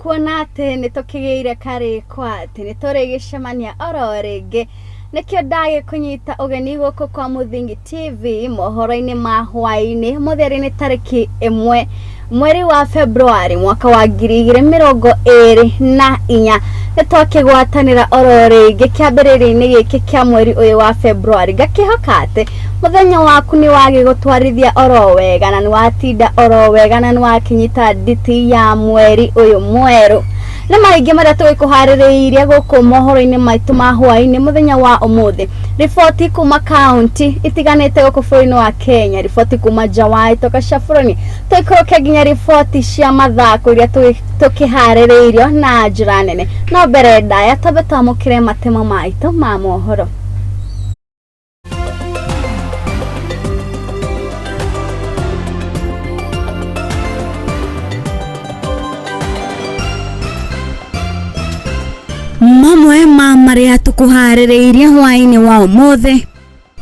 kuona ati nitukigeire karikwa ati niturigicemania oro ringi nikio ndage kunyita ugeni guku kwa Muthingi TV mohoro-ini ma Hwaiini mutheri ni tariki 1 mweri wa Februari mwaka wa 2024 nitwakigwatanira oro ringi kiambiriria-ini giki kia mweri uyu wa Februari gakihoka ati muthenya waku ni wagigutwarithia oro wega na ni watinda oro wega na ni wakinyita nditi ya mweri uyu mweru na maingi maria twikuhaririirie guku mohoro-ini maitu ma Hwaiini muthenya wa umuthi riboti kuma county itiganite guku bũrũri-inĩ wa Kenya riboti kuma Jawai toka burũri twikoroke nginya riboti cia mathako iria tukihaririirio na njĩra nene no mbere ndaya tabe twamũkĩre matemo maitu ma mohoro. Mamwe ma maria tukuhaririirie Hwaiini wa umuthi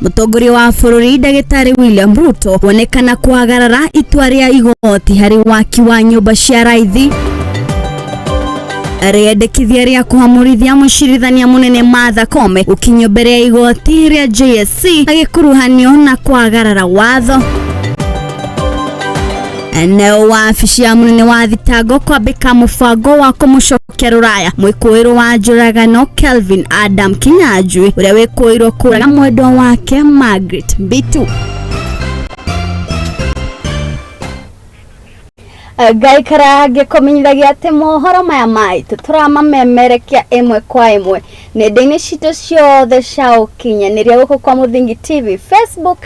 mutongoria wa bũrũri Ndagĩtarĩ William Ruto kuonekana kwagarara itua rĩa igoti hari waki wa nyũmba cia raithi rĩendekithia rĩa kuhamurithia mũcirithania munene Martha Koome ukinyo mbere ya igoti rĩa JSC agĩkuruhanio na kwagarara watho. Eneo wabici ya munene wa thitango kwambika mubango wa kumucokia ruraya mwikuiro wa njuragano Kelvin Adam Kinyanjui uria wikuirwo kuraga mwendwa wake Margaret Mbitu. Gaikara gikomenyithagia ati mohoro maya maitu turamamemerekia imwe kwa imwe nenda-ini citu ciothe cia ukinyaniria guku kwa Muthingi TV, Facebook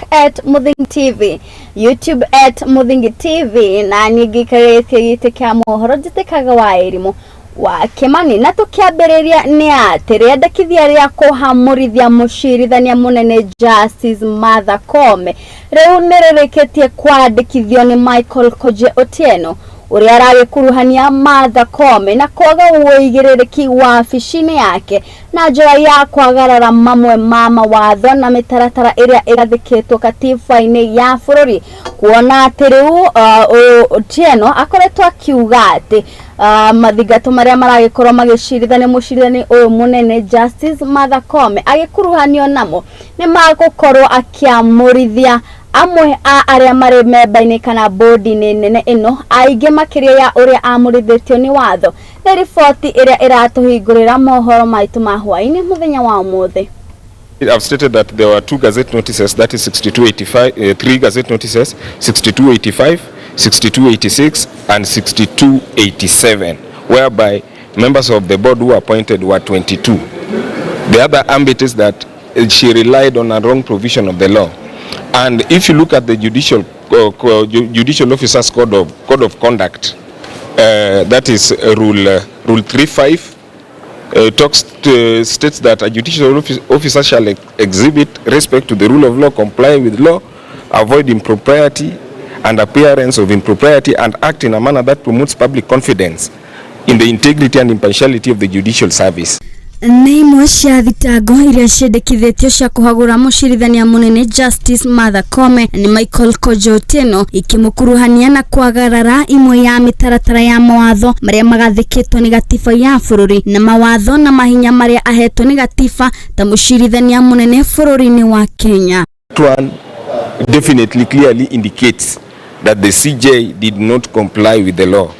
@Muthingi TV, YouTube @Muthingi TV na ningikaritie gite kia mohoro njitikaga wa erimu wa Kimani na tukiambiriria ni ati riendekithia ria kuhamurithia mucirithania munene Justice Martha Koome riu niririkitie kwandikithio ni Michael Koje Otieno uria aragikuruhania Martha Koome na kwaga uigirĩrĩki wabici-inĩ yake na njĩra ya kwagarara mamwe ma mawatho na mĩtaratara ĩrĩa ĩgathĩkĩtwo katiba-inĩ ya bũrũri kuona atĩ rĩu Otieno akoretwo akiuga atĩ mathingatũ marĩa maragĩkorwo magĩcirithania mũcirithania ũyũ munene Justice Martha Koome agĩkuruhanio namo nĩ magũkorwo akiamũrithia amwe a aria mari memba-ini kana bodi-ini nene ino aingi makiria ya uria amurithitio ni watho na riboti iria iratuhingurira mohoro maitu ma Hwaiini muthenya wa umuthi. I've stated that there were 2 gazette notices, that is 6285, 3 gazette notices, 6285, 6286 and 6287, whereby members of the board who were appointed were 22. The other ambit is that she relied on a wrong provision of the law. And if you look at the judicial officers code of conduct, that is rule 35, states that a judicial officer shall exhibit respect to the rule of law, comply with law, avoid impropriety and appearance of impropriety, and act in a manner that promotes public confidence in the integrity and impartiality of the judicial service. Ni imwe cia thitango iria ciendekithĩtio cia kuhagũra mũcirithania munene Justice Martha Koome ni Michael Koje Otieno ikimukuruhania na kwagarara imwe ya mĩtaratara ya mawatho maria magathĩkĩtwo ni gatiba ya bũrũri na mawatho na mahinya maria ahetwo ni gatiba ta mũcirithania munene bũrũri-inĩ wa Kenya. One definitely clearly indicates that the CJ did not comply with the law.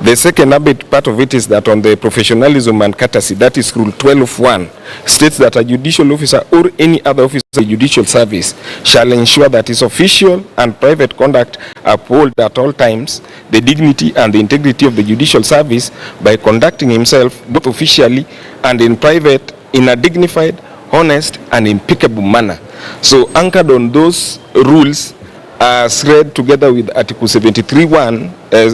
The second part of it is that on the professionalism and courtesy, that is rule 12(1), states that a judicial officer or any other officer of the judicial service shall ensure that his official and private conduct uphold at all times the dignity and the integrity of the judicial service by conducting himself both officially and in private in a dignified, honest and impeccable manner. So anchored on those rules as read together with Article 73(1),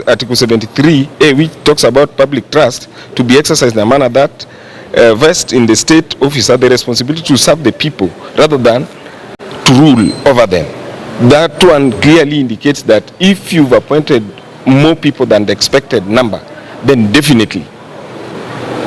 Article 73(a), which talks about public trust to be exercised in a manner that vests in the state officer the responsibility to serve the people rather than to rule over them. That one clearly indicates that if you've appointed more people than the expected number, then definitely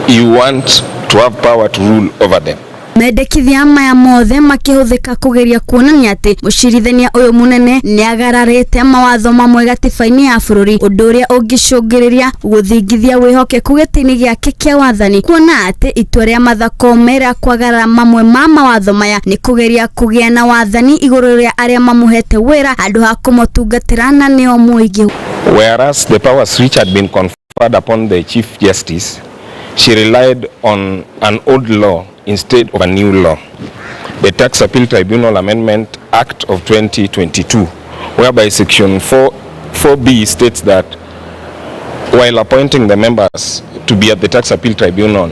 you want to have power to rule over them. mendekithia maya mothe makihuthika kugeria kuonania ati mucirithania uyu munene ni agararite mawatho mamwe gatiba-ini ya bururi, undu uria ungicungiriria guthingithia wihokeku giti-ini giake kia wathani, kuona ati itua ria Martha Koome ria kwagarara mamwe ma mawatho maya ni kugeria kugia na wathani iguru ria aria mamuhete wira andu ha kumutungatira na nio muingi. Whereas the powers which had been conferred upon the Chief Justice, she relied on an old law instead of a new law, the Tax Appeal Tribunal Amendment Act of 2022, whereby Section 4B states that while appointing the members to be at the Tax Appeal Tribunal,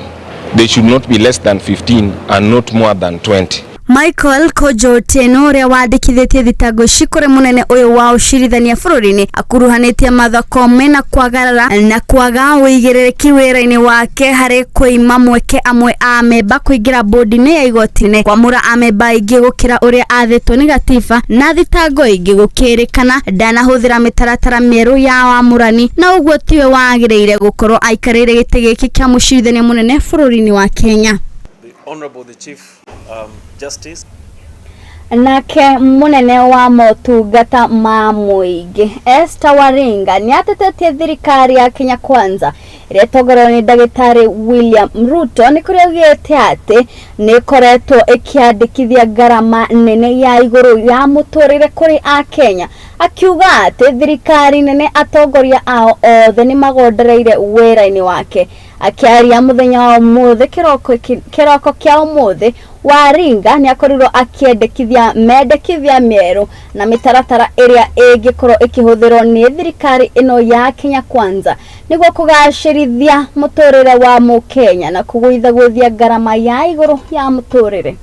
they should not be less than 15 and not more than 20. Michael Kojoteno uria wandikithitie thitango ici kuri munene uyu wa ucirithania bururi-ini akuruhanitie Martha Koome na kwagarara na kwaga uigiririki wira-ini wake hari kuima mweke amwe a memba kuingira bodi-ini ya igoti-ini, kwamura amemba ingi gukira uria athitwo ni gatiba, na thitango ingi gukirikana ndanahuthira mitaratara mieru ya wamurani, na uguo tiwe wagiriire gukorwo aikarire giti giki kia mucirithania munene bururi-ini wa Kenya. Honorable the Chief Justice. Nake munene wa motungata ma muingi Esther Waringa ni atetetie thirikari ya Kenya Kwanza iria togorwo ni Ndagitari William Ruto ni kuria augite ati ni koretwo ikiandikithia garama nene ya iguru ya muturire kuri a Kenya, akiuga ati thirikari nene atongoria ao othe ni magondereire wira-ini wake. Akiaria muthenya wa umuthi kiroko kia umuthi, Waringa ni akorirwo akiendekithia mendekithia mieru na mitaratara iria ingikorwo ikihuthirwo ni thirikari ino ya Kenya Kwanza niguo kugacirithia muturire wa Mukenya na kugwithaguthia garama ya iguru ya muturire.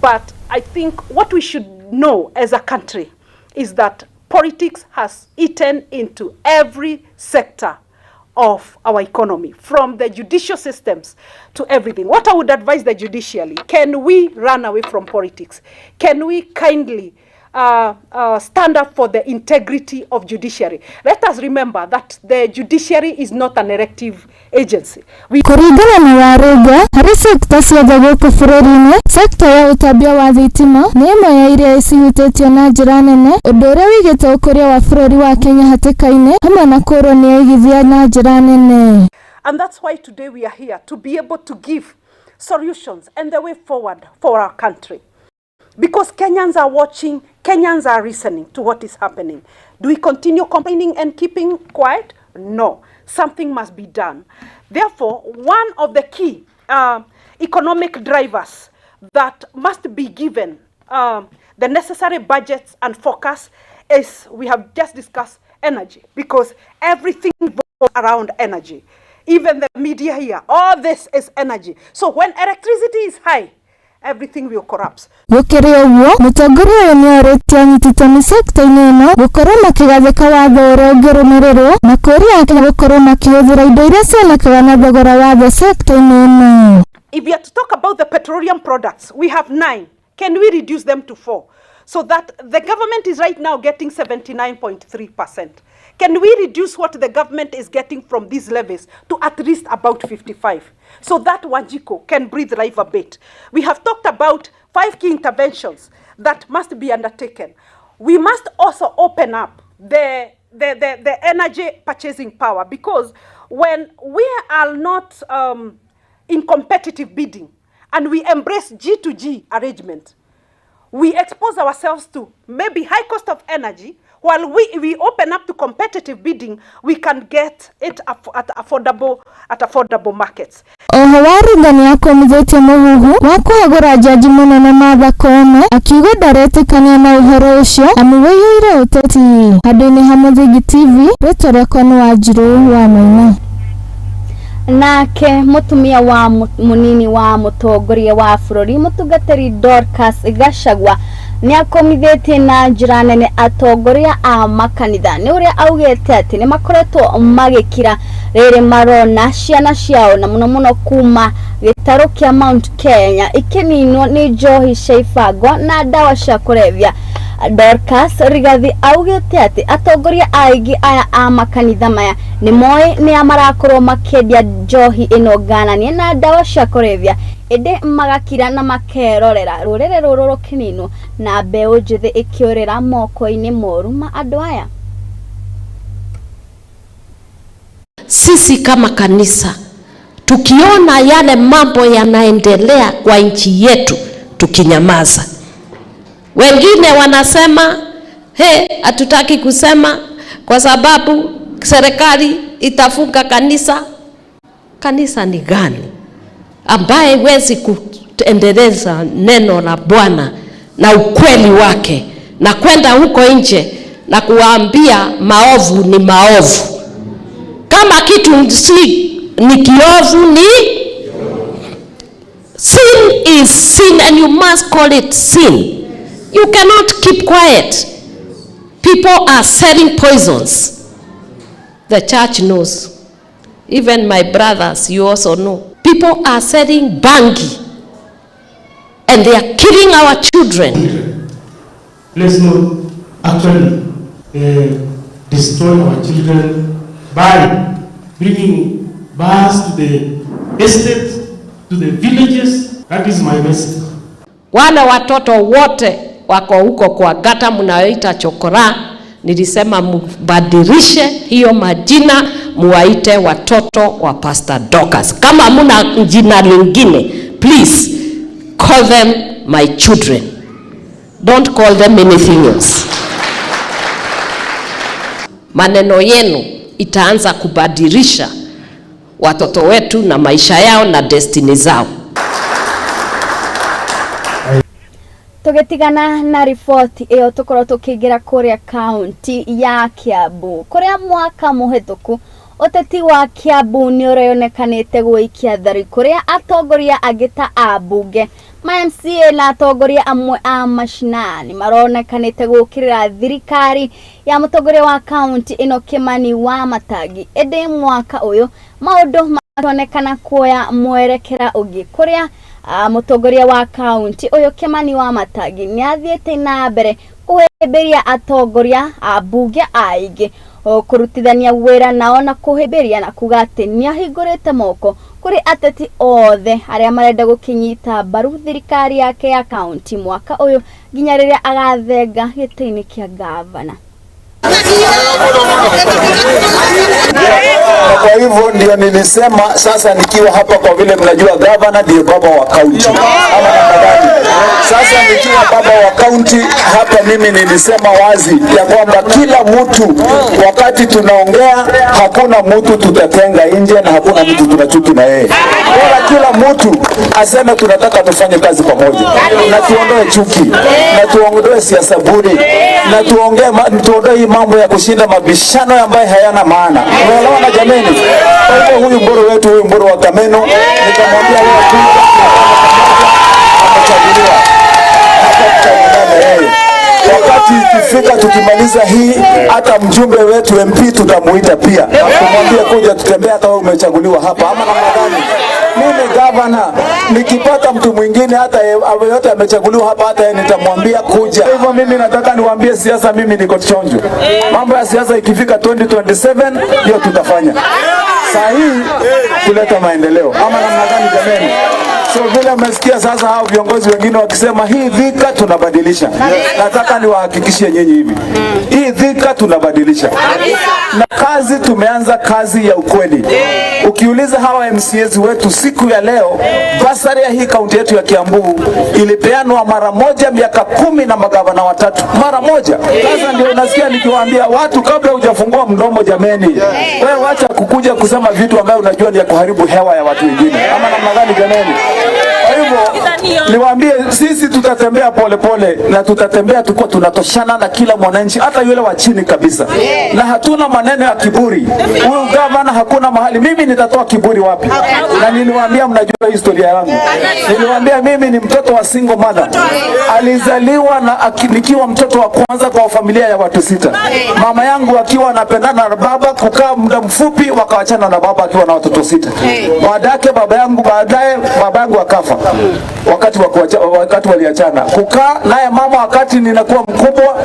But I think what we should know as a country is that politics has eaten into every sector of our economy, from the judicial systems to everything. What I would advise the judiciary: can we run away from politics? Can we kindly stand up for the integrity of judiciary? Let us remember that the judiciary is not an elective agency. Kuringana na Waringa, hari sekta ciothe guku bururi-ini, sekta ya utambia wa thitima ni imwe ya iria cihutĩtio na njĩra nene, ũndũ ũrĩa wĩigĩte ũkũria wa bũrũri wa Kenya hatĩka-inĩ hamwe na kũrwo nĩ aigithia na njĩra nene. And that's why today we are here, to be able to give solutions and the way forward for our country. Because Kenyans are watching, Kenyans are listening to what is happening. Do we continue complaining and keeping quiet? No. Something must be done. Therefore, one of the key economic drivers that must be given the necessary budgets and focus is, we have just discussed, energy. Because everything revolves around energy. Even the media here, all this is energy. So when electricity is high, everything will collapse. Gukiri uguo, mutongoria uyu ni aritie anyititani sekta-ini ino gukorwo makigathika watho uria ungirumirirwo na kuria Akenya gukorwo makihuthira indo iria cionekaga na thogora wa thĩ sekta-ini ino. If we are to talk about the petroleum products, we have 9. Can we reduce them to 4? So that the government is right now getting 79.3%. Can we reduce what the government is getting from these levies to at least about 55? So that Wanjiko can breathe life a bit. We have talked about 5 key interventions that must be undertaken. We must also open up the energy purchasing power, because when we are not in competitive bidding and we embrace G2G arrangement, we expose ourselves to maybe high cost of energy. While we open up to competitive bidding, we can get it at affordable markets. Oho Waringa ni akomithitie muhuhu wa kuhagura jaji munene Martha Koome, akiuga ndaretikania na uhoro ucio amu wĩiyũire ũteti. Handũ-inĩ ha Mũthingi TV, rĩtwa rĩakwa nĩ Wanjirũ wa Maina. Nake mutumia wa munini wa mutongoria wa bururi Mutungatĩri Dorcas Gachagua ni akomithitie na njĩra nene atongoria a makanitha ni uria augite ati ni makoretwo magikira rĩrĩ marona ciana ciao na muno kuma gĩtarũ kia Mount Kenya ikininwo ni njohi cia ibango na ndawa cia kulevya. Dorcas Rigathi augite ati atongoria aingĩ aya a makanitha maya ni moĩ ni amarakorwo makendia njohi ino gananie na ndawa cia kulevya ende magakira na makerorera rurere rururu kinino na mbeu njithi ikiurira moko-ini moru ma andu aya. Sisi kama kanisa tukiona yale mambo yanaendelea kwa nchi yetu tukinyamaza. Wengine wanasema hatutaki kusema kwa sababu serikali itafunga kanisa. Kanisa ni gani ambaye wezi kuendeleza neno la Bwana na ukweli wake na kwenda huko nje na kuwaambia maovu ni maovu? Kama kitu ni kiovu ni sin is sin and you must call it sin. You cannot keep quiet. People are selling poisons. The church knows. Even my brothers, you also know. People are selling bangi and they are killing our children. Let's not actually destroy our children by bringing bars to the estate, to the villages. That is my message. Wale watoto wote wako huko kwa gata mnayoita chokora, nilisema mbadilishe hiyo majina, muwaite watoto wa Pastor Dorcas. Kama muna jina lingine, please call them my children. Don't call them anything else. Maneno yenu itaanza kubadilisha watoto wetu na maisha yao na destiny zao. Tugetigana na ripoti iyo tukoro tukigira kuria county ya Kiambu kuria mwaka muhituku uteti wa Kiambu ni ureonekanite guikia thari kuria atongoria agita abunge ma MCA na atongoria amwe a mashinani maronekanite gukirira thirikari ya mutongoria wa county ino Kimani wa Matagi. Ende mwaka uyu maundu maronekana kuoya mwerekera ugi kuria mutongoria wa county uyu Kimani wa Matagi ni athiete na mbere kuhemberia atongoria abunge aige kurutithania wira nao na kuhemberia na kugate ni ahingurite moko kuri ateti othe aria marenda gukinyita baru thirikari yake ya county mwaka uyu ginya riria agathenga giti-ini kia gavana. Kwa hivyo ndio nilisema sasa nikiwa hapa, kwa vile mnajua gavana ndio baba wa county. Ama nadhani sasa nikiwa baba wa county hapa, mimi nilisema wazi ya kwamba kila mtu wakati tunaongea, hakuna mtu tutatenga nje na hakuna mtu tunachuki na yeye. Bora kila mtu aseme tunataka tufanye kazi pamoja na tuondoe chuki na tuondoe siasa bure na tuondoe mambo ya kushinda mabishano ambayo hayana maana. Unaelewana jameni? Kwa hiyo huyu mboro wetu, huyu mboro wa Kameno, nikamwambia wewe tu amechaguliwa hata tutakutana yeye. Wakati ikifika tukimaliza hii, hata mjumbe wetu MP tutamuita pia. Tumwambie kuja tutembea hata wewe umechaguliwa hapa. Ama namna gani? Mimi gavana nikipata mtu mwingine hata yote amechaguliwa hapa, hata yeye nitamwambia kuja. Hivyo mimi nataka niwaambie siasa, mimi niko chonjo. Mambo ya siasa ikifika 2027 hiyo tutafanya. Saa hii kuleta maendeleo. Ama namna gani jameni? So vile mmesikia sasa hao viongozi wengine wakisema hii dhika tunabadilisha. Nataka niwahakikishie nyinyi hivi. Hii dhika tunabadilisha. Na kazi tumeanza kazi ya ukweli. Ukiuliza hawa MCAs wetu siku ya leo, basari ya hii kaunti yetu ya Kiambu ilipeanwa mara moja miaka 10 na magavana watatu. Mara moja. Sasa ndio unasikia nikiwaambia watu kabla hujafungua mdomo jameni. Wewe wacha kukuja kusema vitu ambavyo unajua ni ya kuharibu hewa ya watu wengine. Ama namna gani jameni? Kwa hivyo niwaambie sisi tutatembea pole pole na tutatembea tuko tunatoshana na kila mwananchi, hata yule wa chini kabisa. Na hatuna maneno ya kiburi. Huyu gavana hakuna mahali mimi nitatoa kiburi wapi? Na niliwaambia mnajua historia yangu. Niliwaambia mimi ni mtoto wa single mother. Alizaliwa na nikiwa mtoto wa kwanza kwa familia ya watu 6. Mama yangu akiwa anapendana na baba, kukaa muda mfupi wakaachana na baba akiwa na watoto 6. Baadaye baba yangu akafa. Wakati waliachana. Kukaa naye mama wakati ninakuwa mkubwa,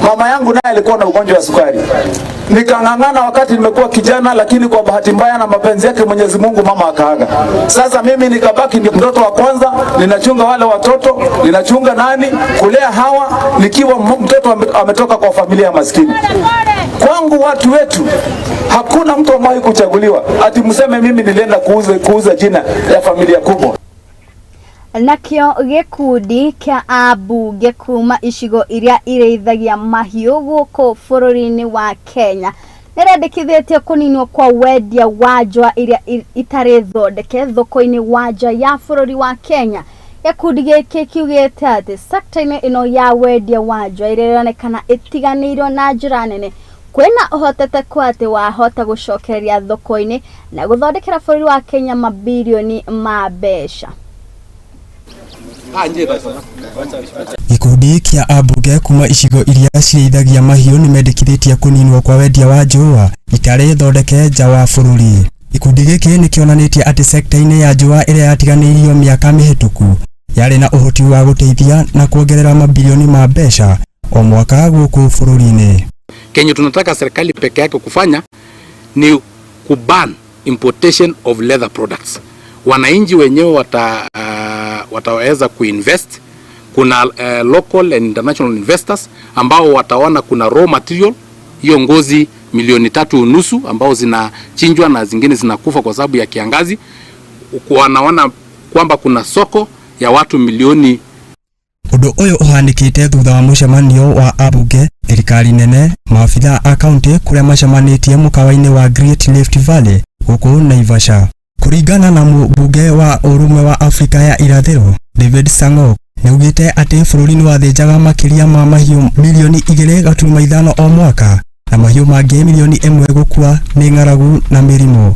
mama yangu naye alikuwa na ugonjwa wa sukari. nikang'ang'ana wakati nimekuwa kijana, lakini kwa bahati mbaya na mapenzi yake Mwenyezi Mungu mama akaaga. Sasa mimi nikabaki ni mtoto wa kwanza, ninachunga wale watoto, ninachunga nani, kulea hawa, nikiwa mtoto ametoka kwa familia maskini. Kwangu watu wetu hakuna mtu ambaye kuchaguliwa ati mseme mimi nilienda kuuza jina ya familia kubwa. Nakio gikundi kia abunge kuma icigo iria ireithagia mahiũ gũkũ bũrũri-inĩ wa Kenya nĩrendekithĩtie kũninwo kwa wendia wa njũa iria itarĩ thondeke thoko-inĩ wa nja ya bũrũri wa Kenya. Gikundi gĩkĩ kiugĩte atĩ sector-inĩ ĩno ya wendia wa njũa iria ĩronekana ĩtiganĩirwo na njĩra nene kwĩna ũhoteteku atĩ wahota gũcokereria thoko-inĩ na gũthondekera bũrũri wa Kenya mabilioni ma mbeca. Gikundi kia abunge kuma icigo iria cireithagia mahiũ nĩmendekithĩtie kũninwo kwa wendia wa njũa itarĩ thondeke nja wa bũrũri. Gikundi gĩkĩ nĩkĩonanĩtie atĩ sector-inĩ ya njũa ĩrĩa yatiganĩirio mĩaka mĩhĩtũku yarĩ na ũhoti wa gũteithia na kuongerera mabilioni ma mbeca o mwaka gũkũ bũrũri-inĩ. Kenya tunataka serikali peke yake kufanya ni kuban importation of leather products. Wananchi wenyewe wataweza kuinvest. Kuna local and international investors ambao wataona kuna raw material, hiyo ngozi 3.5 ambao zinachinjwa na zingine zinakufa kwa sababu ya kiangazi. Wanaona kwamba kuna soko ya watu milioni. Ũndũ ũyũ ũhanĩkĩte thutha wa mũcemanio wa abunge, thirikari nene, maabitha a kaunti kũrĩa macemanĩtie mũkawa-inĩ wa Great Rift Valley gũkũ Naivasha. Kũringana na mũmbunge wa ũrũmwe wa Afrika ya irathĩro David Sang'o nĩaugĩte atĩ bũrũri nĩwathĩnjaga makĩria ma mahiũ milioni 2.5 o mwaka na mahiũ mangĩ milioni 1 gũkua nĩ ng'aragu na mĩrimũ.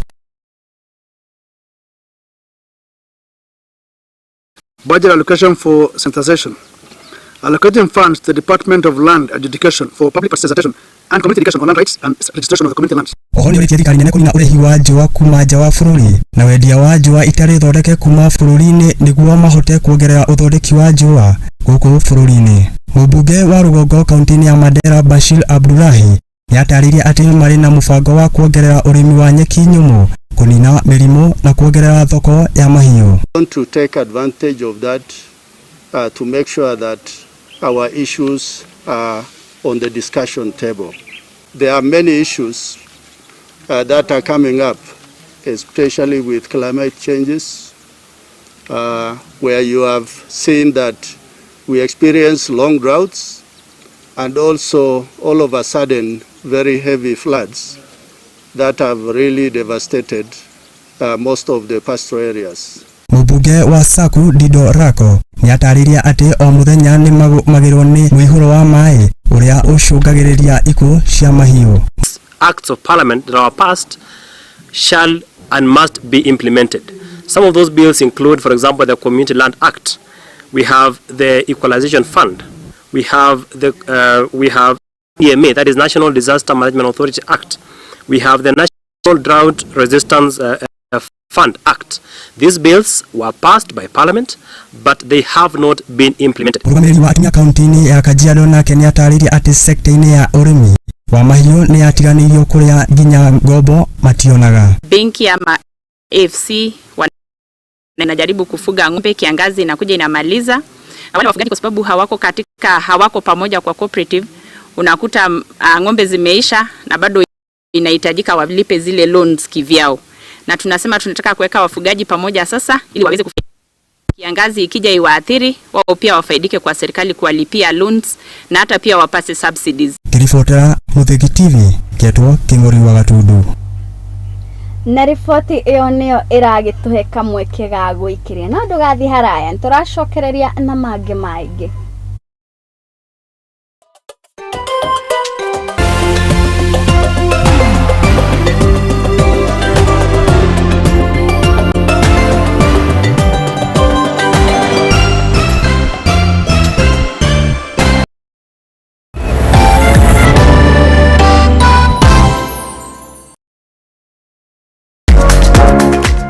Budget allocation for sensitization. Allocating funds to the Department of Land Adjudication for public participation and community education on land rights and registration of the community lands. Oho nĩ thirikari nene kũnina ũrehi wa njũa kuma nja wa bũrũri na wendia wa njũa itarĩ thondeke kuma bũrũri-inĩ nĩguo mahote kuongerera ũthondeki wa njũa gũkũ bũrũri-inĩ. Mũmbunge wa rũgongo kaunti-inĩ ya Mandera Bashir Abdullahi nĩatarĩirie atĩ marĩ na mũbango wa kuongerera ũrĩmi wa nyeki nyũmũ, kũnina mĩrimũ na kuongerera thoko ya mahiũ. Want to take advantage of that to make sure that our issues are on the discussion table. There are many issues that are coming up, especially with climate changes, where you have seen that we experience long droughts and also all of a sudden very heavy floods that have really devastated most of the pastoral areas. Mũmbunge wa Saku Dido Rako nĩatarĩirie atĩ o mũthenya nĩ magĩrwo nĩ mũihũro wa maĩ ũrĩa ũcũngagĩrĩria ikuũ cia mahiũ. Acts of Parliament that are passed shall and must be implemented. Some of those bills include, for example, the Community Land Act. We have the Equalization Fund. We have EMA, that is National Disaster Management Authority Act. We have the National Drought Resistance Fund Act. These bills were passed by Parliament, but they have not been implemented. Mũrũgamĩrĩri wa atumia kaunti-inĩ ya Kajiado nake nĩatarĩirie atĩ sekta-inĩ ya ũrĩmi wa mahiũ nĩyatiganĩirio kũrĩa nginya ngombo mationaga. Benki ya AFC wanajaribu kufuga ng'ombe, kiangazi inakuja inamaliza. Wale wafugaji kwa sababu hawako pamoja kwa cooperative, unakuta ng'ombe zimeisha na bado inahitajika walipe zile loans kivyao. Na tunasema tunataka kuweka wafugaji pamoja sasa ili waweze kiangazi ikija iwaathiri wao pia wafaidike kwa serikali kuwalipia loans na hata pia wapase subsidies. Kirifotera Muthegi TV ketwo King'ori wa Gatundu. Na riboti ĩyo nĩyo ĩragĩtũhe kamweke ga gwĩkĩria na ndũgathiĩ haraya nĩtũracokereria na mangĩ maingĩ.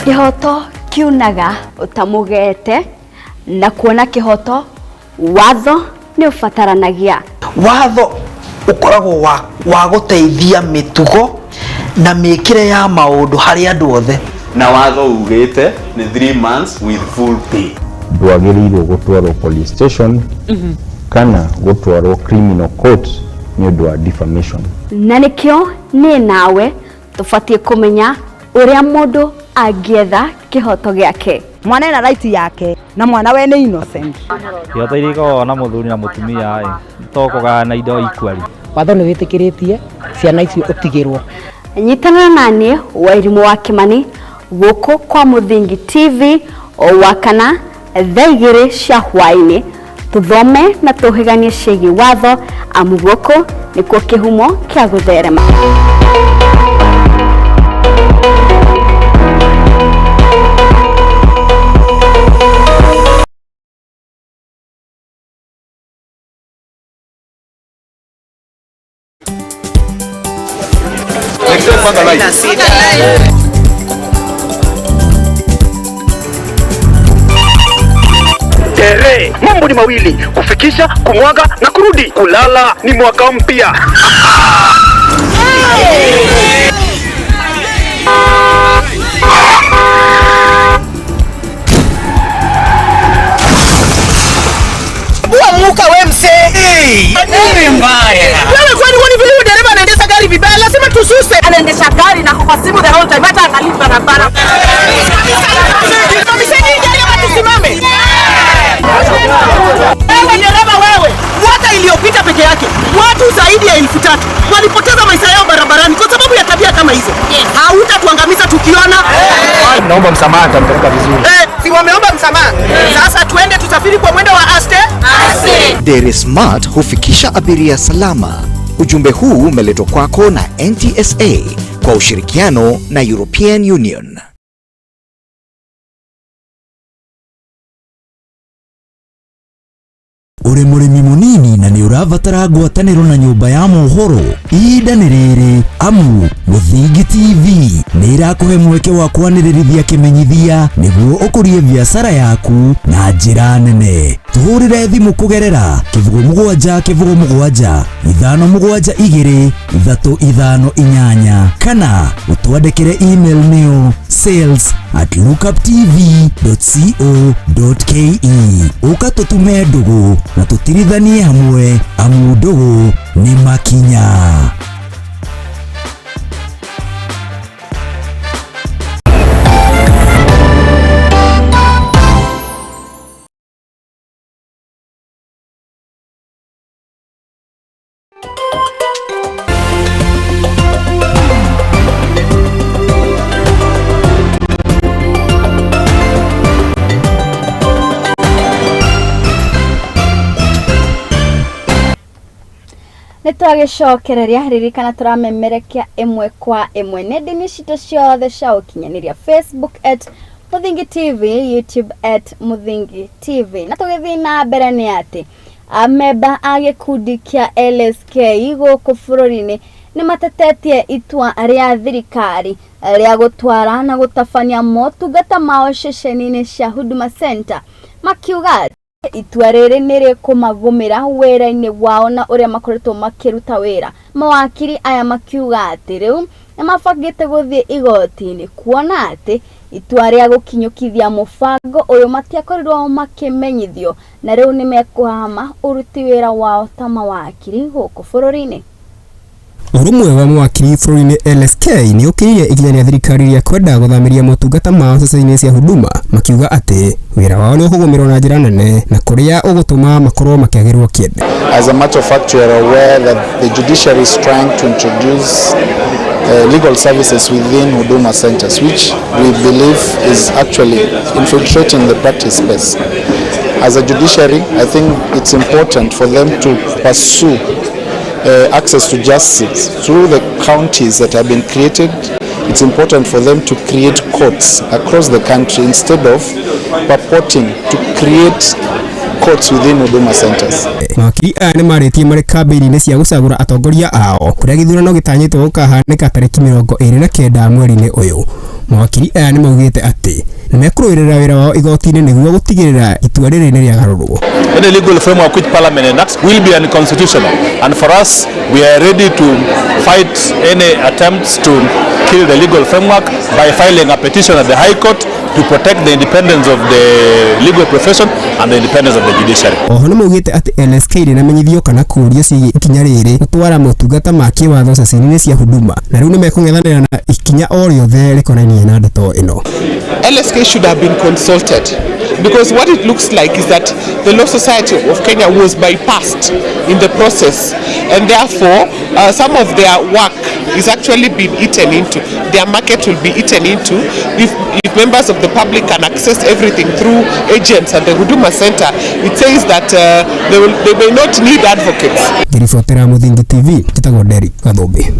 Kihoto kiunaga utamugete na kuona kihoto watho ni ufataranagia. Watho ukoragwo wa guteithia mitugo na mikire ya maundu hari andu othe na watho ugite ni 3 months with full pay. Ndwagĩrĩirwo gũtwarwo police station kana gũtwarwo criminal court nĩ ũndũ wa defamation. Na nĩkĩo nĩ nawe tũbatie kũmenya ũrĩa mũndũ angĩetha kĩhoto gĩake. Mwana ena right yake na mwana we nĩ innocent. Kĩhoto irĩkoragwo na mũthuri na mũtumia tokũgaya na indo equally. Watho nĩ wĩtĩkĩrĩtie ciana icio ũtigĩrwo. Nyitana naniĩ Wairimũ wa Kimani gũkũ kwa Muthingi TV o wakana thaa 2 cia hwaĩ-inĩ tuthome na tuhiganie ciĩgiĩ watho amu gũkũ nĩkuo kĩhumo kĩa gũtherema. Mambo ni mawili, kufikisha, kumwaga na kurudi. Kulala ni mwaka mpya. Muka we msee. Nini mbaya? Wewe kwani wani vile dereva anaendesha gari vibaya lazima tususe. Anaendesha gari na kwa simu the whole time hata angalia barabara. Tusimame. Wewe dereva wewe. Mwaka iliyopita peke yake watu zaidi ya 1000 walipoteza maisha yao barabarani kwa sababu ya tabia kama hizo. Hautatuangamiza tukiona. Naomba msamaha tamtamka vizuri. Si wameomba msamaha. Sasa tuende tusafiri kwa mwendo wa aste. Dere Smart hufikisha abiria salama. Ujumbe huu umeletwa kwako na NTSA kwa ushirikiano na European Union. Uri murimi munini na ni uravatara ngwatanĩro na nyũmba ya mohoro ihinda nĩ rĩrĩ amu Muthingi TV nĩ irakuhe mweke wa kwanĩrĩrithia kĩmenyithia nĩguo ũkũrie biacara yaku na njĩra nene. Tuhũrĩre thimũ kũgerera 07 572 358 kana ũtwandĩkĩre email nĩyo sales@lookuptv.co.ke. Ũka tũtume ndũgũ na tũtirithanie hamwe amu ndũgũ nĩ makinya. Nitwagicokereria ririkana turamemerekia imwe kwa imwe nenda-inĩ citũ ciothe cia ũkinyanĩria Facebook @Muthingi TV, YouTube @Muthingi TV. Na tũgĩthiĩ na mbere nĩ atĩ amemba a gĩkundi kĩa LSK gũkũ bũrũri-inĩ nĩ matetetie itua rĩa thirikari rĩa gũtwara na gũtabania motungata mao ceceni-inĩ cia Huduma Center makiuga itua rĩrĩ nĩ rĩkũmagũmĩra wĩra-inĩ wao na ũrĩa makoretwo makĩruta wĩra. Mawakiri aya makiuga atĩ rĩu nĩ mabangĩte gũthiĩ igoti-inĩ kuona atĩ itua rĩa gũkinyũkithia mũbango ũyũ matiakorirwo makĩmenyithio na rĩu nĩ mekũhama ũruti wĩra wao ta mawakiri gũkũ bũrũri-inĩ. Urumwe wa mawakiri bũrũri-inĩ LSK nĩ ũkĩrĩire ikinya rĩa thirikari rĩa kwenda gũthamiria motungata mao ceceni-inĩ cia Huduma makiuga atĩ wĩra wao nĩ ũkũgũmĩrwo na njĩra nene na kũrĩa ũgũtũma makorwo makĩagĩrwo kĩene. As a matter of fact, we are aware that the judiciary is trying to introduce legal services within Huduma centers, which we believe is actually infiltrating the practice space. As a judiciary, I think it's important for them to pursue access to justice through the counties that have been created. It's important for them to create courts across the country instead of purporting to create courts within Huduma centers. Mawakiri aya nĩ marĩtie marĩ kambĩini-inĩ cia gũcagũra atongoria ao kũrĩa gĩthurano gĩtanyĩtwo gũkahanĩka tarĩki 29 mweri-inĩ ũyũ. mawakiri aya nĩ maugĩte atĩ nĩmekũrũĩrĩra wĩra wao igoti-inĩ nĩguo gũtigĩrĩra itua rĩrĩ nĩ rĩagarũrwo. Any legal framework which parliament enacts will be unconstitutional, and for us we are ready to fight any attempts to kill the legal framework by filing a petition at the High Court to protect the independence of the legal profession and the independence of the judiciary. Oho nĩ maugĩte atĩ LSK rĩnamenyithio kana kũũria ciĩgiĩ ikinya rĩrĩ gũtwara motungata ma kĩwatho ceceni-inĩ cia huduma, na rĩu nĩ mekũng'ethanĩra na ikinya o rĩothe rĩkonainie na ndeto ĩno. LSK should have been consulted, because what it looks like is that the Law Society of Kenya was bypassed in the process, and therefore some of their work is actually being eaten into. Their market will be eaten into if members of the public can access everything through agents at the Huduma Center. It says that they may not need advocates. Ngiribotera Muthingi TV, njĩtagwo Derek Gathombe.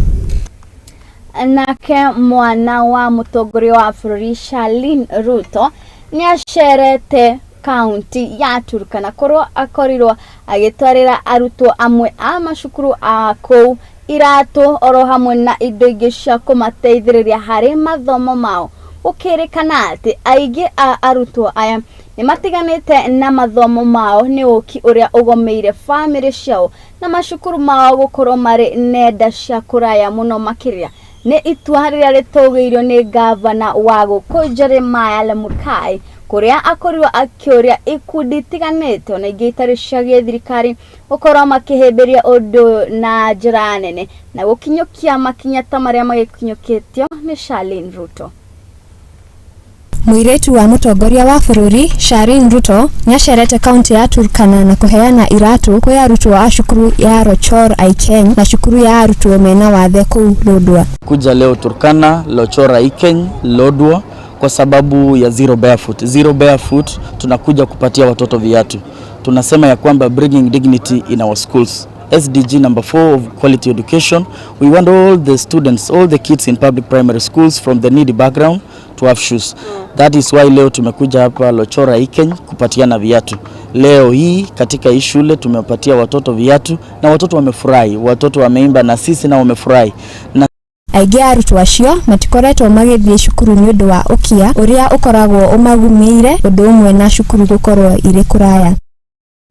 Nake mwana wa mũtongoria wa bũrũri Charlene Ruto nĩacerete kaunti ya Turkana korwo akorirwo agĩtwarĩra arutwo amwe a macukuru a kũu iratũ oro hamwe na indo ingĩ cia kũmateithĩrĩria harĩ mathomo mao. Ũkĩrĩkana atĩ aingĩ a arutwo aya nĩmatiganĩte na mathomo mao nĩ ũki ũrĩa ũgomeire bamĩrĩ ciao na macukuru mao gũkorwo marĩ nenda cia kũraya mũno makĩria. Nĩ itua rĩrĩa rĩtũgĩirio nĩ gavana wa gũkũ Jeremiah Mukai kũrĩa akorirwo akĩũria ikundi itiganĩte ona ingĩ itarĩ cia gĩthirikari gũkorwo makĩhĩmbĩria ũndũ na njĩra nene na gũkinyũkia makinya ta marĩa magĩkinyũkĩtio nĩ Charlene Ruto. Mũirĩtu wa mũtongoria wa bũrũri Charlene Ruto nĩacerete kaunti ya Turkana na kũheana iratũ kwĩ arutwo a cukuru ya Lochor Aikeny na cukuru ya arutwo mena wathe kũu Lodwar. Kuja leo Turkana, Lochor Aikeny, Lodwar kwa sababu ya Zero Barefoot. Zero Barefoot tunakuja kupatia watoto viatu. Tunasema ya kwamba bringing dignity in our schools. SDG number 4 of quality education. We want all the students, all the kids in public primary schools from the needy background to have shoes. That is why leo tumekuja hapa Lochor Aikeny kupatiana viatu. Leo hii katika hii shule tumepatia watoto viatu na watoto wamefurahi. Watoto wameimba na sisi na wamefurahi. Na aingĩ arutwo acio matikoretwo magĩthiĩ cukuru nĩ ũndũ wa ũkia ũrĩa ũkoragwo ũmagumĩire ũndũ ũmwe na cukuru gũkorwo irĩ kũraya.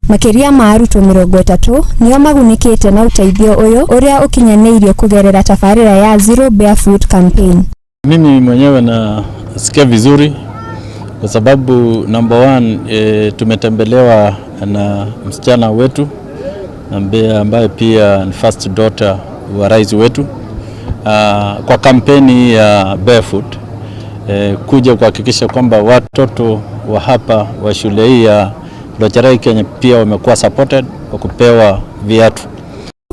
Makĩria ma arutwo 30 nĩo magunĩkĩte na ũteithio ũyũ ũrĩa ũkinyanĩirio kũgerera tabarĩra ya Zero Barefoot campaign. Mimi mwenyewe nasikia vizuri kwa sababu number 1 tumetembelewa na msichana wetu ambaye pia ni first daughter wa rais wetu kwa kampeni ya Barefoot kuja kuhakikisha kwamba watoto wa hapa wa shule hii ya Lochor Aikeny pia wamekuwa supported kwa kupewa viatu.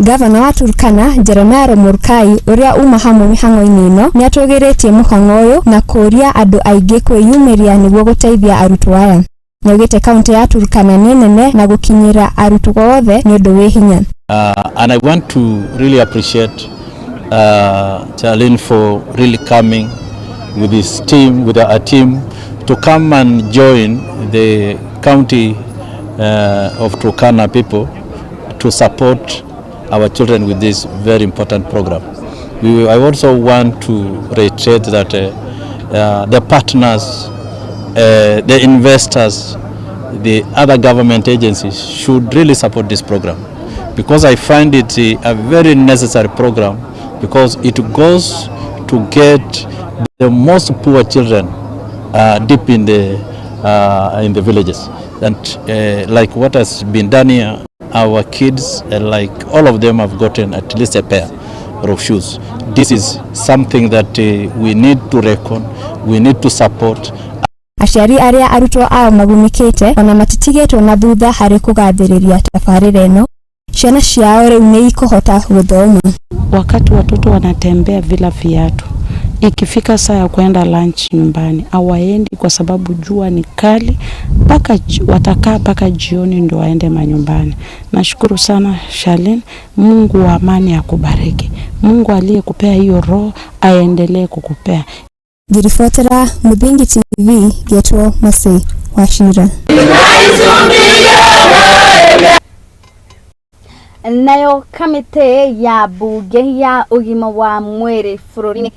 Gavana wa Turkana Jeremiah Mukai ũrĩa uma hamwe mĩhang'o-inĩ ĩno nĩatũgĩrĩtie mũhang'o ũyũ na kũria andũ aingĩ kwĩyumĩria nĩguo gũteithia arutwo aya. Nĩaugĩte kaunti ya Turkana nĩ nene na gũkinyĩra arutwo othe nĩ ũndũ wĩ hinya. And I want to really appreciate Charlene for really coming with his team, with our team, to come and join the county of Turkana people to support our children with this very important program. I also want to reiterate that the partners, the investors, the other government agencies should really support this program, because I find it a very necessary program, because it goes to get the most poor children deep in the villages. And like what has been done here, our kids, like all of them, have gotten at least a pair of shoes. This is something that we need to reckon, we need to support. Aciari arĩa arutwo ao magumĩkĩte ona matitigĩtwo na thutha harĩ kũgathĩrĩria tabarĩra ĩno. Ciana ciao rĩu nĩ ikũhota gũthoma. Wakati watoto wanatembea bila viatu, ikifika saa ya kwenda lunch nyumbani hawaendi kwa sababu jua ni kali, watakaa mpaka jioni ndio waende manyumbani. Nashukuru sana Charlene, Mungu wa amani akubariki. Mungu aliyekupea hiyo roho aendelee kukupea. Ngiribotera Muthingi TV, Getwo Masai Wachira. Nayo kamĩtĩ ya bunge ya ũgima wa mwĩrĩ bũrũri-inĩ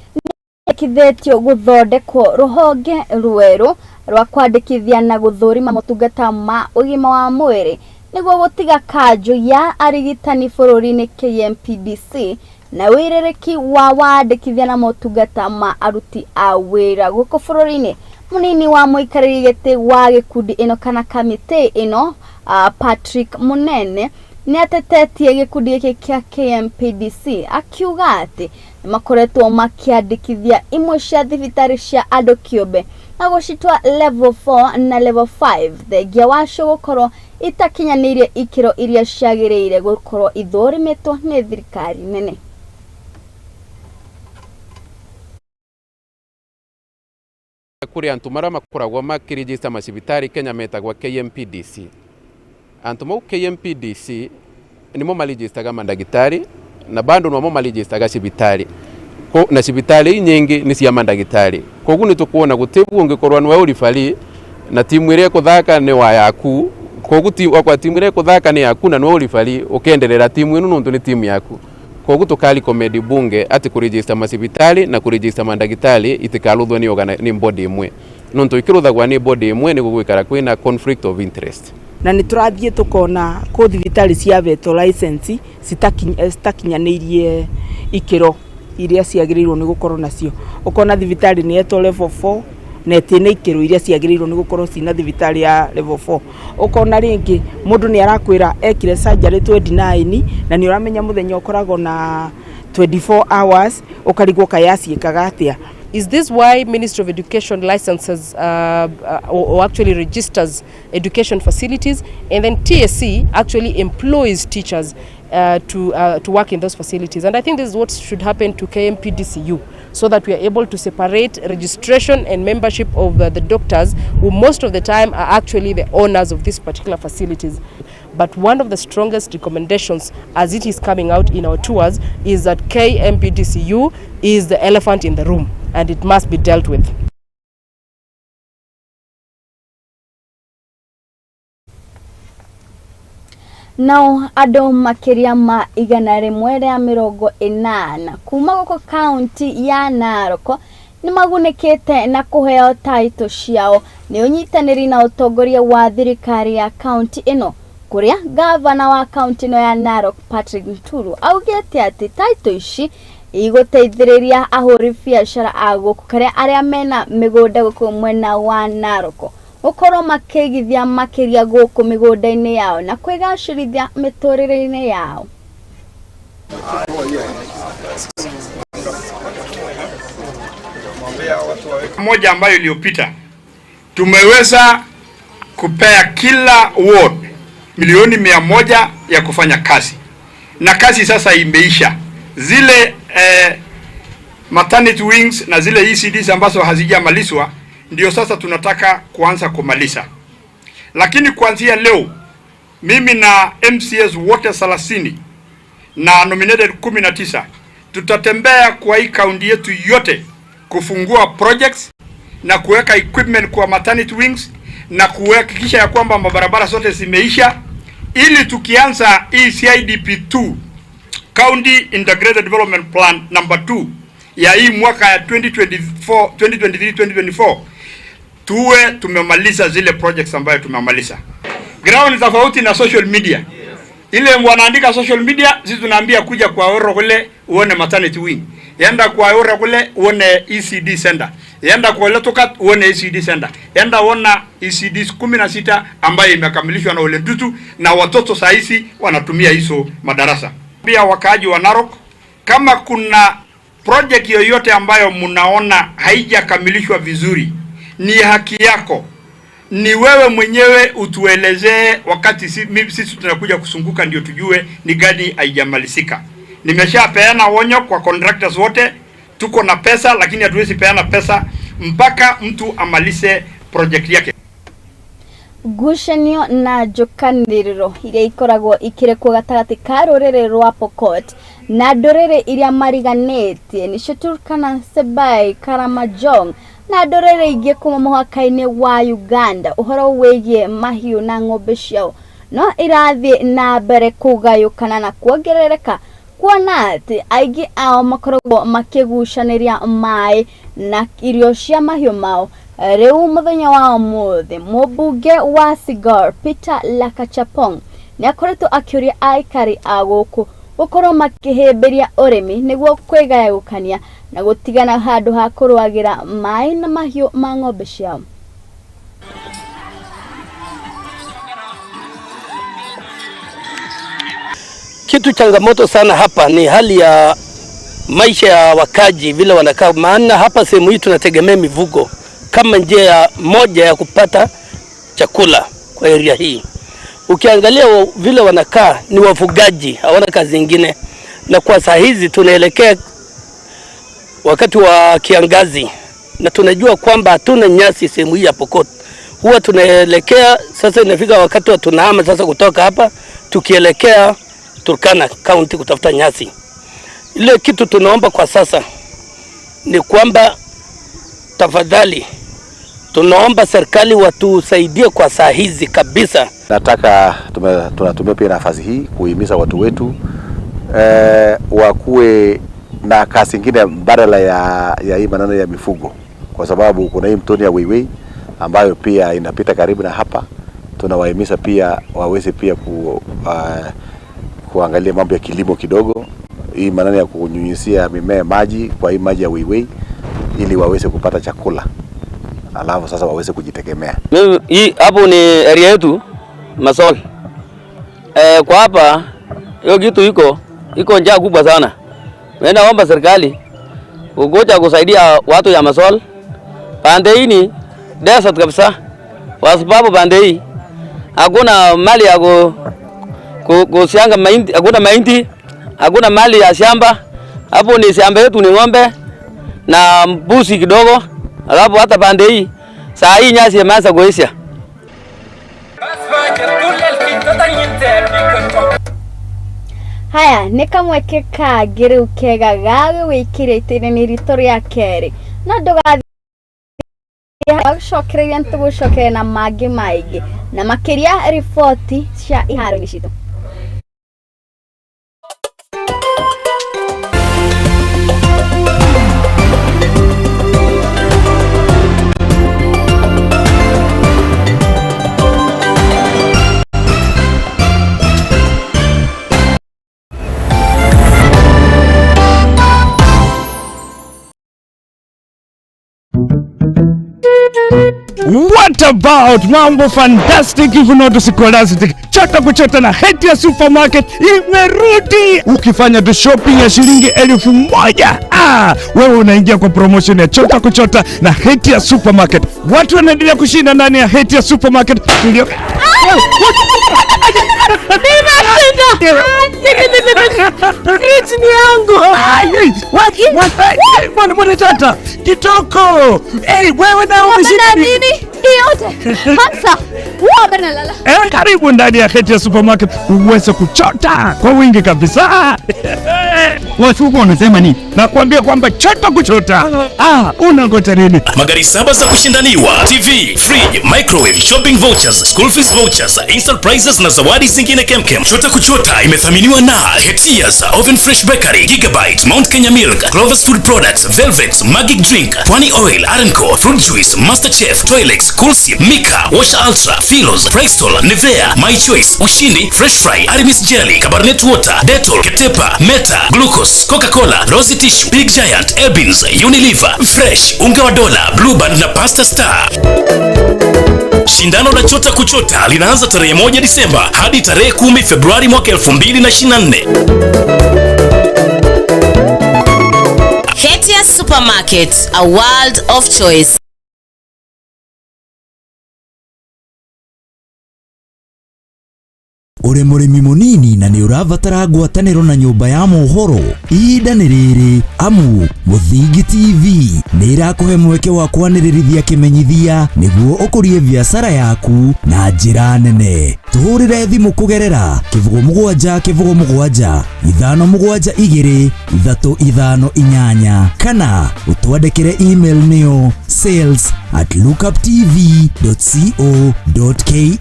kidhetio guthondekwo ruhonge rweru rwa kwandikithia na guthurima motungata ma ugima wa mwiri niguo gutiga kanjo ya arigitani bururi-ini KMPDC na wirereki wa wandikithia na motungata ma aruti a wira guko bururi-ini. Munini wa muikariri giti wa gikundi ino kana kamite ino Patrick Munene ni atetetie gikundi giki kia KMPDC akiuga ati makoretwo makiandikithia imwe cia thibitari cia andu kiumbe na gucitwa level 4 na level 5 thengia wacio gukorwo itakinyanirie ikiro iria ciagiriire gukorwo ithurimitwo ni thirikari nene. Kuri antu mara makoragwo makirigista macibitari Kenya metagwa KMPDC. Antu mau KMPDC nimo maligistaga mandagitari na bando no maligistaga cibitari na cibitari nyingi ni cia mandagitari. Koguo ni tukuona gutebu ungikorwa ni uri fali na timu ire kuthaka ni wa yaku. Koguo kwa timu ire kuthaka ni yaku na ni uri fali ukenderera timu ino nundu ni timu yaku. Koguo tukali komedi bunge ati kurigista macibitari na kurigista mandagitari itikaluthwo ni body imwe. Nundu ikiruthagwa ni body imwe ni gugwikara kwina conflict of interest. Na ni turathie tukona ko thibitari cia veto license sitakinyanirie ikiro iria ciagiriirwo ni gukorwo nacio. Ukona thibitari ni eto level 4 na tene ikiro iria ciagiriirwo ni gukorwo cina thibitari ya level 4. Ukona ringi mundu ni arakwira ekire surgery 29 na ni uramenya muthenya ukoragwo na 24 hours ukarigwo kayaciikaga atia. Is this why Ministry of Education licenses or actually registers education facilities, and then TSC actually employs teachers to work in those facilities? And I think this is what should happen to KMPDCU, so that we are able to separate registration and membership of the doctors, who most of the time are actually the owners of these particular facilities. But one of the strongest recommendations as it is coming out in our tours is that KMPDCU is the elephant in the room, and it must be dealt with. Now ado makiria ma igana rimwe ria mirongo inana kuma guko county ya Narok ni magunekete na kuheo title ciao ni unyitaniri na utongoria wa thirikari ya county ino kuria governor wa county no ya Narok Patrick Nturu augete ati title ici igoteithiriria ahuri biashara aguku karia aria mena migunda guku mwena wa Narok ukorwo makigithia makiria guku migunda-ini yao na kwigacirithia miturire-ini yao. Moja ambayo iliyopita tumeweza kupea kila ward milioni 100 ya kufanya kazi, na kazi sasa imeisha. Zile maternity wings na zile ECDs ambazo hazijamalizwa ndio sasa tunataka kuanza kumaliza. Lakini kuanzia leo mimi na MCS wote 30 na nominated 19 tutatembea kwa hii kaunti yetu yote kufungua projects na kuweka equipment kwa maternity wings na kuhakikisha ya kwamba mabarabara zote zimeisha, ili tukianza hii CIDP2 County Integrated Development Plan number 2 ya hii mwaka ya 2023-2024 tuwe tumemaliza zile projects ambayo tumemaliza. Ground tofauti na social media. Ile wanaandika social media, sisi tunaambia kuja kwa Oro kule uone maternity wing. Yenda kwa Oro kule uone ECD center. Yenda kwa Letokat uone ECD center. Yenda uona ECDs 16 ambayo imekamilishwa na Ole Ntutu, na watoto sahizi wanatumia hizo madarasa. Pia wakaaji wa Narok, kama kuna project yoyote ambayo mnaona haijakamilishwa vizuri, ni haki yako, ni wewe mwenyewe utuelezee, wakati sisi tunakuja kusunguka ndio tujue ni gani haijamalizika. Nimeshapeana onyo kwa contractors wote, tuko na pesa lakini hatuwezi peana pesa mpaka mtu amalize project yake. Gushanio na jokaniriro iria ikoragwo ikirekwo gatagati ka rurere rwa Pokot na ndorere iria mariganetie ni Turkana, Sebai, Karamajong na ndorere ingĩ kuma muhaka-ini wa Uganda. Uhoro wigie mahiu na ng'ombe ciao no irathie na mbere kugayukana na kuongerereka kuona ati aigi ao makoragwo makigucaniria mai na irio cia mahiũ mao. Riu muthenya wa umuthi mubunge wa Sigor Peter Lakachapong ni akoretwo akiuria aikari aguku gukorwo makihimbiria urimi niguo kwigayukania na gutigana handu ha kurwagira mai na mahiũ ma ng'ombe ciao. Kitu changamoto sana hapa ni hali ya maisha ya wakaji vile wanakaa, maana hapa sehemu hii tunategemea mifugo kama njia moja ya kupata chakula kwa area hii. Ukiangalia vile wanakaa ni wafugaji, hawana kazi nyingine, na kwa saa hizi tunaelekea wakati wa kiangazi na tunajua kwamba hatuna nyasi sehemu hii ya Pokot. Huwa tunaelekea sasa, inafika wakati wa tunahama sasa kutoka hapa tukielekea Turkana County kutafuta nyasi. Ile kitu tunaomba kwa sasa ni kwamba tafadhali tunaomba serikali watusaidie kwa saa hizi kabisa. Nataka tunatumia pia nafasi hii kuhimiza watu wetu wakuwe na kazi nyingine badala ya hii maneno ya mifugo, kwa sababu kuna hii mtoni ya Hwaiini ambayo pia inapita karibu na hapa. Tunawahimiza pia waweze pia kuangalia mambo ya kilimo kidogo, hii maneno ya kunyunyizia mimea maji kwa hii maji ya Hwaiini ili waweze kupata chakula, alafu sasa waweze kujitegemea. Hii hapo ni area yetu Masol. Kwa hapa hiyo kitu iko njaa kubwa sana. Naomba serikali ugoja kusaidia watu ya Masol. Pande hii ni desert kabisa. Kwa sababu pande hii hakuna mali ya kusianga mahindi, hakuna mahindi, hakuna mali ya shamba. Hapo ni shamba yetu ni ng'ombe na mbuzi kidogo. Alafu hata pande hii saa hii nyasi imeanza kuisha. Haya nikamweke kagiri ukega gawe wikire itini rito ria keri na ndugathi shokereria ntugucokere na mangi maigi na makiria ripoti cia iharo citu. What about mambo fantastic if not scholastic? Chota kuchota na Hatia Supermarket imerudi. Ukifanya tu shopping ya shilingi 1000, wewe unaingia kwa promotion ya chota kuchota na Hatia Supermarket. Watu wanaendelea kushinda ndani ya Hatia Supermarket. Ndio. Mwana tata kitoko. Wewe na umeshinda nini? Yote. Hamsa. Wewe nalala. Karibu ndani ya Hatia Supermarket uweze kuchota kwa wingi kabisa. Watu wanasema nini? Nakwambia kwamba chota kuchota. Unangoja nini? Magari 7 za kushindaniwa, TV, fridge, microwave, shopping vouchers, school fees vouchers, instant prizes na zawadi zingine kemkem. Chota kuchota imethaminiwa na Hetia's Oven Fresh Bakery, Gigabyte, Mount Kenya Milk, Clover's Food Products, Velvet, Magic Drink, Pwani Oil, Arenco, Fruit Juice, Master Chef, Toilex, Coolsip, Mika, Wash Ultra, Philos, Pristol, Nivea, My Choice, Ushindi, Fresh Fry, Arimis Jelly, Cabernet Water, Dettol, Ketepa, Meta, Glucose, Coca-Cola, Rosy Tissue, Big Giant, Elbins, Unilever, Fresh, Unga wa Dola, Blue Band na Pasta Star. Shindano la chota kuchota linaanza tarehe 1 Disemba hadi tarehe 10 Februari mwaka 2024. Hatia Supermarket, a world of choice. Uri murimi munini na ni uravatara ngwataniro na nyumba ya Mohoro, ihinda ni riri amu Muthingi TV ni irakuhe mweke wa kwanirithia kimenyithia niguo ukurie biashara yaku na njira nene. Tuhurire thimu kugerera kivugo mugwanja 572 358 kana utwandikire email niyo sales@lookuptv.co.ke.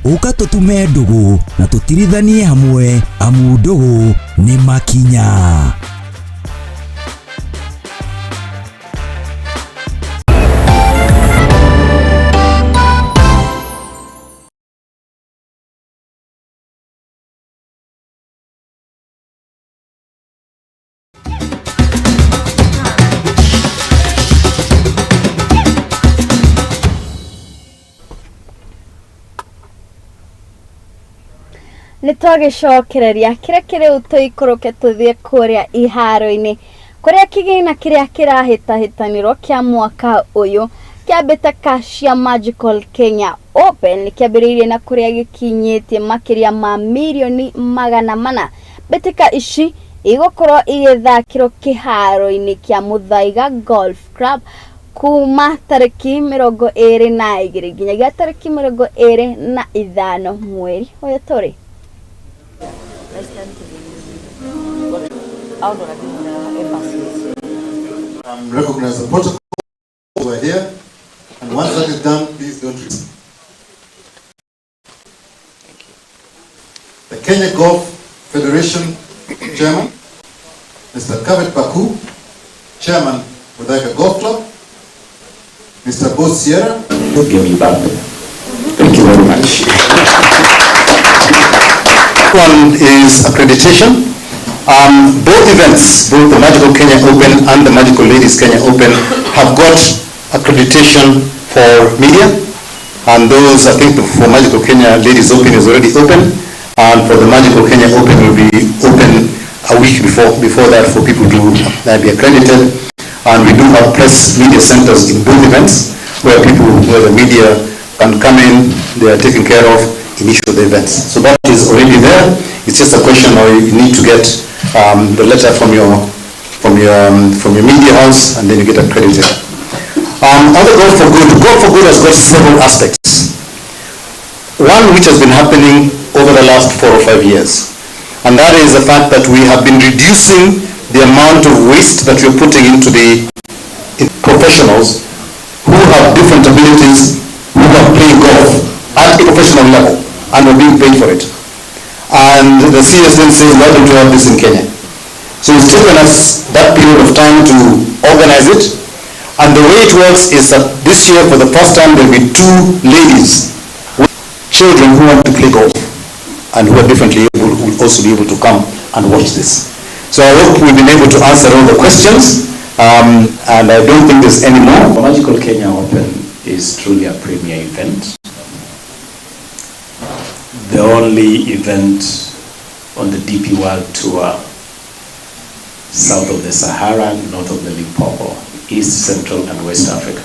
Uka tutume ndugu na tutirithanie hamwe, amu ndugu ni makinya. Nitwagicokereria kire kiri utoikoroke tuthie kuria iharo-ini kuria kigina kiria kirahitahitaniro kia mwaka uyu kiambite Kacia Magical Kenya Open nikiambiriirie na kuria gikinyitie makiria ma milioni 400 betika ici igũkorwo igĩthakĩrwo kĩharo-inĩ kĩa Muthaiga Golf Club kuma tariki 22 nginyagia tariki 25 mweri uyu turi. Recognize the protocol over here, and once that is done, please don't reach. The Kenya Golf Federation Chairman, Mr. Kavet Baku, Chairman Muthaiga Golf Club, Mr. Bo Sierra. Don't give me back. Thank you very much. One is accreditation. Both events, both the Magical Kenya Open and the Magical Ladies Kenya Open, have got accreditation for media, and those, I think, for Magical Kenya Ladies Open is already open, and for the Magical Kenya Open will be open a week before that for people to be accredited. And we do have press media centers in both events where the media can come in, they are taken care of, initiate the events. So that is already there. It's just a question of you need to get the letter from your media house, and then you get accredited. Other Golf for Good has got several aspects. One which has been happening over the last 4 or 5 years, and that is the fact that we have been reducing the amount of waste that we're putting into the professionals who have different abilities, who have played golf at a professional level and are being paid for it. And the CSN says why don't you have this in Kenya? So it's taken us that period of time to organize it. And the way it works is that this year for the first time there will be 2 ladies with children who want to play golf and who are differently able, will also be able to come and watch this. So I hope we've been able to answer all the questions, and I don't think there's any more. The Magical Kenya Open is truly a premier event. The only event on the DP World Tour south of the Sahara, north of the Limpopo, East, Central and West Africa.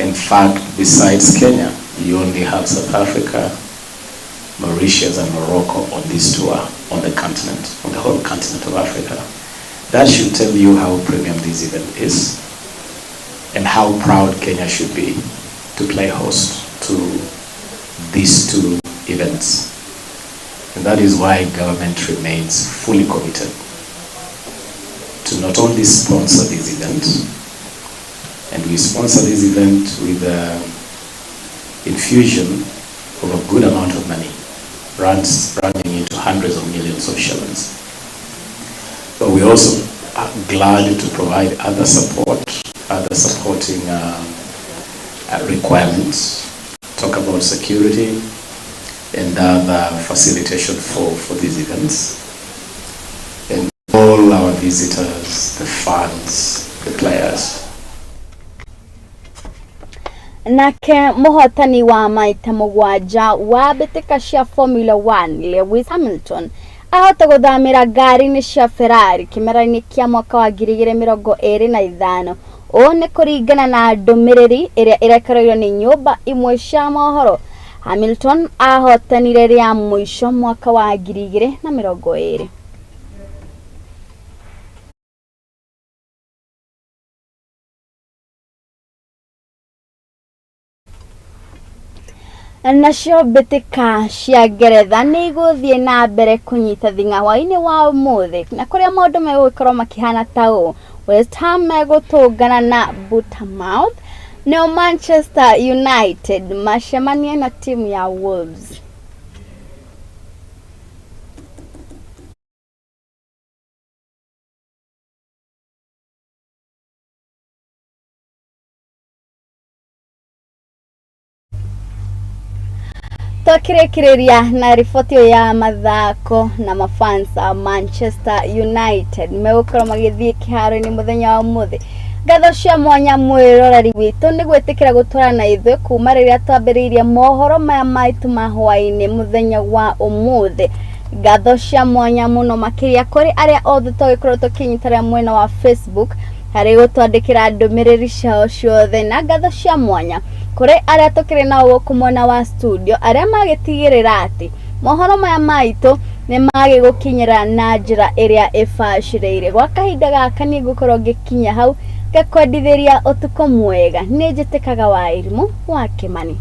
In fact, besides Kenya, you only have South Africa, Mauritius and Morocco on this tour on the continent, on the whole continent of Africa. That should tell you how premium this event is and how proud Kenya should be to play host to these 2 events. And that is why government remains fully committed to not only sponsor this event, and we sponsor this event with the infusion of a good amount of money, running into hundreds of millions of shillings. But we also are glad to provide other support, other supporting requirements, talk about security and other facilitation for these events. And all our visitors, the fans, the players. Nake muhotani wa maita mugwanja wa bitika cia Formula 1 Lewis Hamilton ahota guthamira ngari-ini cia Ferrari kimera-ini kia mwaka wa 2025. One kuringana na ndumiriri iria irekereirio ni nyumba imwe cia mohoro. Hamilton ahotanire ria mwisho mwaka wa 2020. Nacio bitika cia Ngeretha ni iguthie na mbere kunyita thing'a hwaini wa umuthi na kuria maundu megwikorwo makihana ta uu. West Ham megũtũngana na Bournemouth. Neo Manchester United macemania na timu ya Wolves. Tukirekereria na ripoti ya mathako na mafansa Manchester United megũkorwo magĩthiĩ kĩharo-inĩ mũthenya wa ũmũthĩ. Ngatho cia mwanya mwĩroreri witũ nĩ gwĩtĩkĩra gũtũra na ithuĩ kuma rĩrĩa twambĩrĩirie mohoro maya maitũ ma hwaĩ-inĩ mũthenya wa ũmũthĩ. Ngatho cia mwanya mũno makĩria kũrĩ arĩa othe tũgĩkorwo tũkĩnyitanĩra mwena wa Facebook harĩ gũtwandĩkĩra ndũmĩrĩri ciao ciothe, na ngatho cia mwanya kũrĩ arĩa tũkĩrĩ nao gũkũ mwena wa studio arĩa magĩtigĩrĩra atĩ mohoro maya maitũ nĩ magĩgũkinyĩra na njĩra ĩrĩa ĩbacĩrĩire. Gwa kahinda gaka nĩ ngũkorwo ngĩkinya hau ngakwendithĩria ũtukũ mwega. Nĩ njĩtĩkaga wa Irimũ wa Kĩmani.